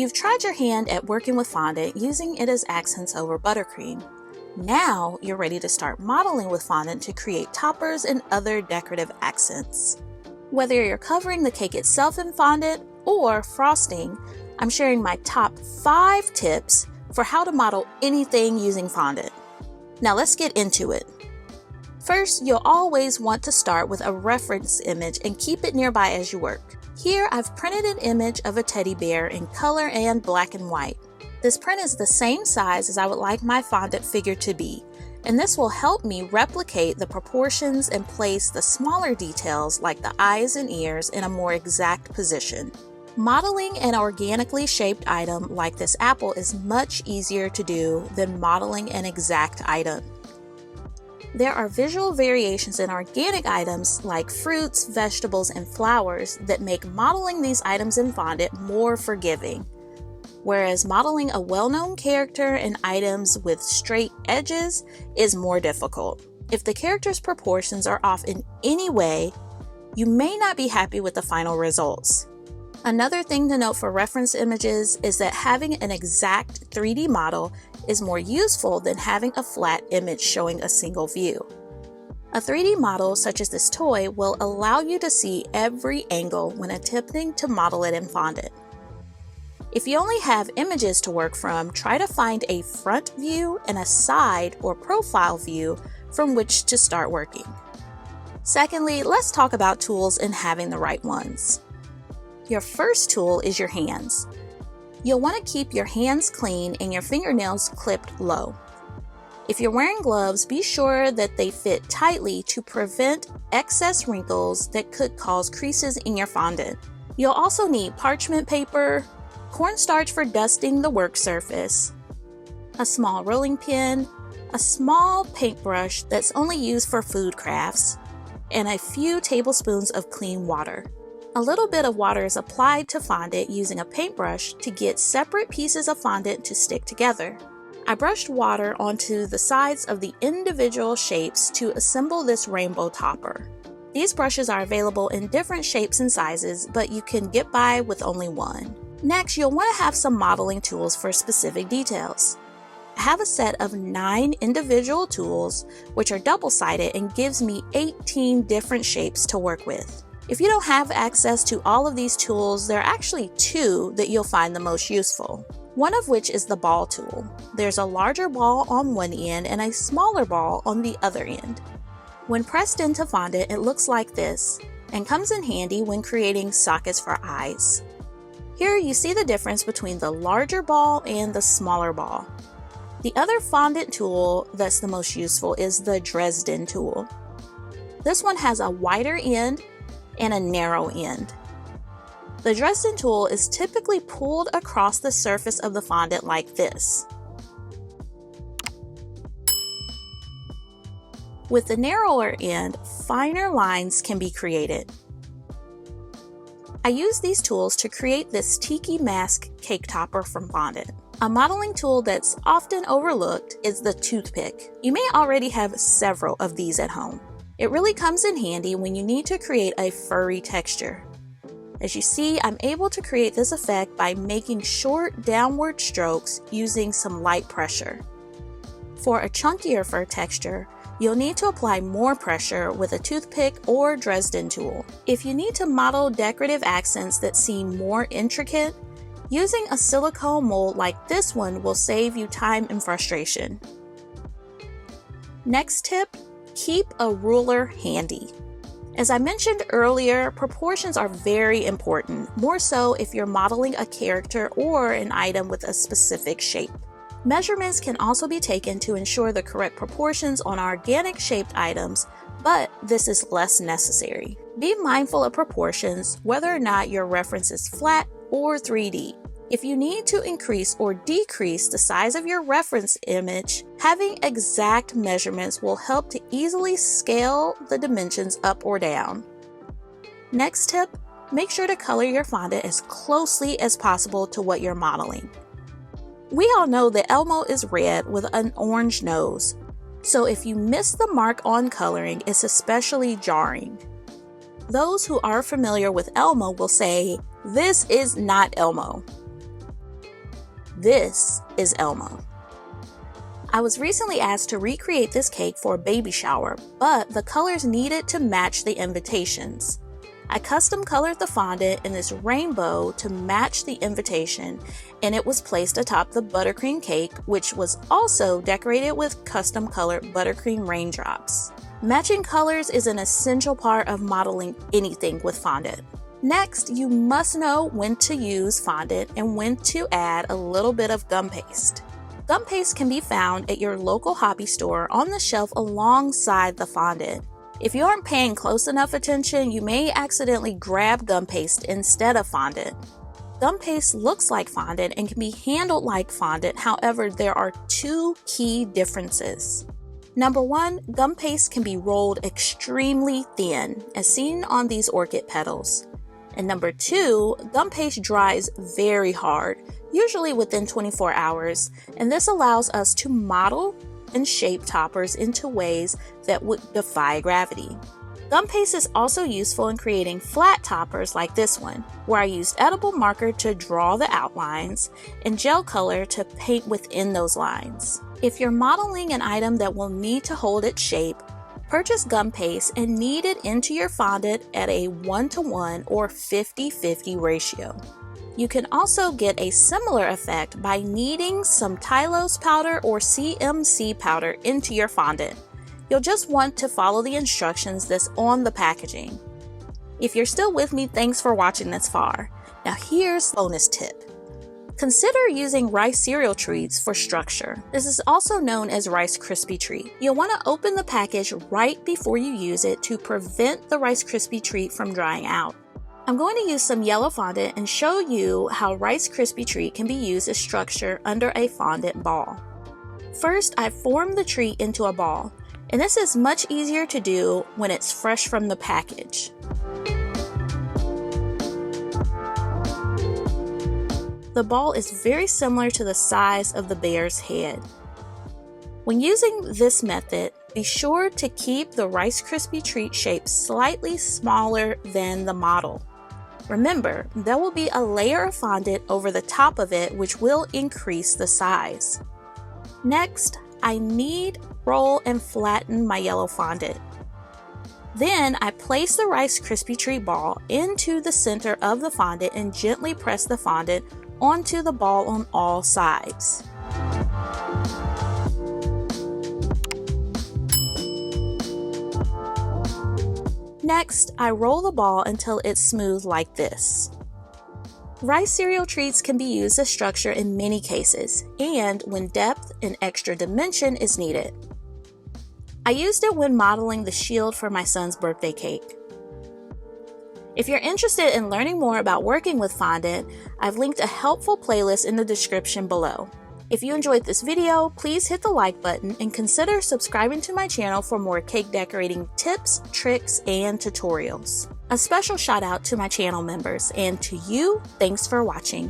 You've tried your hand at working with fondant, using it as accents over buttercream. Now you're ready to start modeling with fondant to create toppers and other decorative accents. Whether you're covering the cake itself in fondant or frosting, I'm sharing my top 5 tips for how to model anything using fondant. Now let's get into it. First, you'll always want to start with a reference image and keep it nearby as you work. Here I've printed an image of a teddy bear in color and black and white. This print is the same size as I would like my fondant figure to be, and this will help me replicate the proportions and place the smaller details like the eyes and ears in a more exact position. Modeling an organically shaped item like this apple is much easier to do than modeling an exact item. There are visual variations in organic items like fruits, vegetables, and flowers that make modeling these items in fondant more forgiving. Whereas modeling a well-known character and items with straight edges is more difficult. If the character's proportions are off in any way, you may not be happy with the final results. Another thing to note for reference images is that having an exact 3D model is more useful than having a flat image showing a single view. A 3D model such as this toy will allow you to see every angle when attempting to model it in fondant. If you only have images to work from, try to find a front view and a side or profile view from which to start working. Secondly, let's talk about tools and having the right ones. Your first tool is your hands. You'll want to keep your hands clean and your fingernails clipped low. If you're wearing gloves, be sure that they fit tightly to prevent excess wrinkles that could cause creases in your fondant. You'll also need parchment paper, cornstarch for dusting the work surface, a small rolling pin, a small paintbrush that's only used for food crafts, and a few tablespoons of clean water. A little bit of water is applied to fondant using a paintbrush to get separate pieces of fondant to stick together. I brushed water onto the sides of the individual shapes to assemble this rainbow topper. These brushes are available in different shapes and sizes, but you can get by with only one. Next, you'll want to have some modeling tools for specific details. I have a set of 9 individual tools, which are double-sided and gives me 18 different shapes to work with. If you don't have access to all of these tools, there are actually 2 that you'll find the most useful. One of which is the ball tool. There's a larger ball on one end and a smaller ball on the other end. When pressed into fondant, it looks like this and comes in handy when creating sockets for eyes. Here you see the difference between the larger ball and the smaller ball. The other fondant tool that's the most useful is the Dresden tool. This one has a wider end and a narrow end. The Dresden tool is typically pulled across the surface of the fondant like this. With the narrower end, finer lines can be created. I use these tools to create this tiki mask cake topper from fondant. A modeling tool that's often overlooked is the toothpick. You may already have several of these at home. It really comes in handy when you need to create a furry texture. As you see, I'm able to create this effect by making short downward strokes using some light pressure. For a chunkier fur texture, you'll need to apply more pressure with a toothpick or Dresden tool. If you need to model decorative accents that seem more intricate, using a silicone mold like this one will save you time and frustration. Next tip, keep a ruler handy. As I mentioned earlier, proportions are very important, more so if you're modeling a character or an item with a specific shape. Measurements can also be taken to ensure the correct proportions on organic shaped items, but this is less necessary. Be mindful of proportions, whether or not your reference is flat or 3D. If you need to increase or decrease the size of your reference image, having exact measurements will help to easily scale the dimensions up or down. Next tip, make sure to color your fondant as closely as possible to what you're modeling. We all know that Elmo is red with an orange nose, so if you miss the mark on coloring, it's especially jarring. Those who are familiar with Elmo will say, "This is not Elmo." This is Elmo. I was recently asked to recreate this cake for a baby shower, but the colors needed to match the invitations. I custom colored the fondant in this rainbow to match the invitation, and it was placed atop the buttercream cake, which was also decorated with custom colored buttercream raindrops. Matching colors is an essential part of modeling anything with fondant. Next, you must know when to use fondant and when to add a little bit of gum paste. Gum paste can be found at your local hobby store on the shelf alongside the fondant. If you aren't paying close enough attention, you may accidentally grab gum paste instead of fondant. Gum paste looks like fondant and can be handled like fondant, however, there are two key differences. Number one, gum paste can be rolled extremely thin, as seen on these orchid petals. And number two, gum paste dries very hard, usually within 24 hours, and this allows us to model and shape toppers into ways that would defy gravity. Gum paste is also useful in creating flat toppers like this one, where I used edible marker to draw the outlines and gel color to paint within those lines. If you're modeling an item that will need to hold its shape, purchase gum paste and knead it into your fondant at a 1:1 or 50-50 ratio. You can also get a similar effect by kneading some Tylose powder or CMC powder into your fondant. You'll just want to follow the instructions that's on the packaging. If you're still with me, thanks for watching this far. Now here's a bonus tip. Consider using rice cereal treats for structure. This is also known as Rice Krispie treat. You'll want to open the package right before you use it to prevent the Rice Krispie treat from drying out. I'm going to use some yellow fondant and show you how Rice Krispie treat can be used as structure under a fondant ball. First, I formed the treat into a ball, and this is much easier to do when it's fresh from the package. The ball is very similar to the size of the bear's head. When using this method, be sure to keep the Rice Krispie treat shape slightly smaller than the model. Remember, there will be a layer of fondant over the top of it, which will increase the size. Next, I knead, roll, and flatten my yellow fondant. Then I place the Rice Krispie treat ball into the center of the fondant and gently press the fondant onto the ball on all sides. Next, I roll the ball until it's smooth like this. Rice cereal treats can be used as structure in many cases, and when depth and extra dimension is needed. I used it when modeling the shield for my son's birthday cake. If you're interested in learning more about working with fondant, I've linked a helpful playlist in the description below. If you enjoyed this video, please hit the like button and consider subscribing to my channel for more cake decorating tips, tricks, and tutorials. A special shout out to my channel members, and to you, thanks for watching.